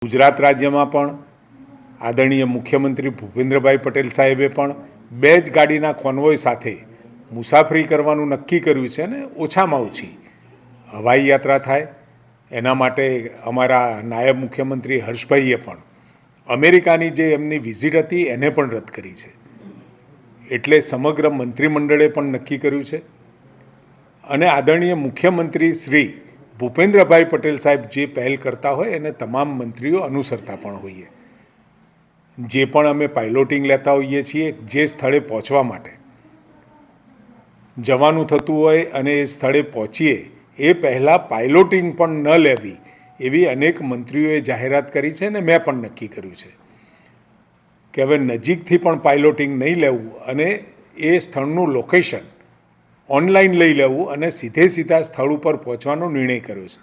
ગુજરાત રાજ્યમાં પણ આદરણીય મુખ્યમંત્રી ભૂપેન્દ્રભાઈ પટેલ સાહેબે પણ બે જ ગાડીના કોન્વોય સાથે મુસાફરી કરવાનું નક્કી કર્યું છે અને ઓછામાં ઓછી હવાઈ યાત્રા થાય એના માટે અમારા નાયબ મુખ્યમંત્રી હર્ષભાઈએ પણ અમેરિકાની જે એમની વિઝિટ હતી એને પણ રદ કરી છે. એટલે સમગ્ર મંત્રીમંડળે પણ નક્કી કર્યું છે અને આદરણીય મુખ્યમંત્રી શ્રી ભૂપેન્દ્રભાઈ પટેલ સાહેબ જે પહેલ કરતા હોય એને તમામ મંત્રીઓ અનુસરતા પણ હોઈએ. જે પણ અમે પાઇલોટિંગ લેતા હોઈએ છીએ જે સ્થળે પહોંચવા માટે જવાનું થતું હોય અને એ સ્થળે પહોંચીએ એ પહેલાં પાઇલોટિંગ પણ ન લેવી એવી અનેક મંત્રીઓએ જાહેરાત કરી છે અને મેં પણ નક્કી કર્યું છે કે હવે નજીકથી પણ પાઇલોટિંગ નહીં લેવું અને એ સ્થળનું લોકેશન ઓનલાઈન લઈ લેવું અને સીધા સ્થળ ઉપર પહોંચવાનો નિર્ણય કર્યો છે.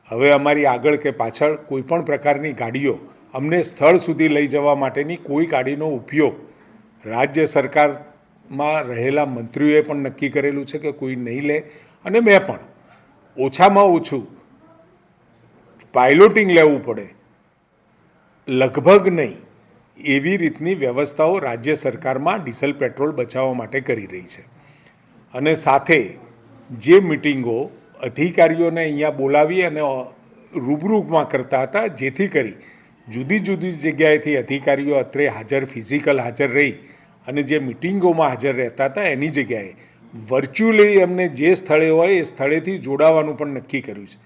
હવે અમારી આગળ કે પાછળ કોઈ પણ પ્રકારની ગાડીઓ અમને સ્થળ સુધી લઈ જવા માટેની કોઈ ગાડીનો ઉપયોગ રાજ્ય સરકારમાં રહેલા મંત્રીઓએ પણ નક્કી કરેલું છે કે કોઈ નહીં લે અને મેં પણ ઓછામાં ઓછું પાઇલોટિંગ લેવું પડે લગભગ નહીં એવી રીતની વ્યવસ્થાઓ રાજ્ય સરકારમાં ડીઝલ પેટ્રોલ બચાવવા માટે કરી રહી છે. અને સાથે જે મિટિંગો અધિકારીઓને અહીંયા બોલાવી અને રૂબરૂમાં કરતા હતા જેથી કરી જુદી જુદી જગ્યાએથી અધિકારીઓ અત્રે હાજર ફિઝિકલ હાજર રહી અને જે મિટિંગોમાં હાજર રહેતા હતા એની જગ્યાએ વર્ચ્યુઅલી એમને જે સ્થળે હોય એ સ્થળેથી જોડાવાનું પણ નક્કી કર્યું છે.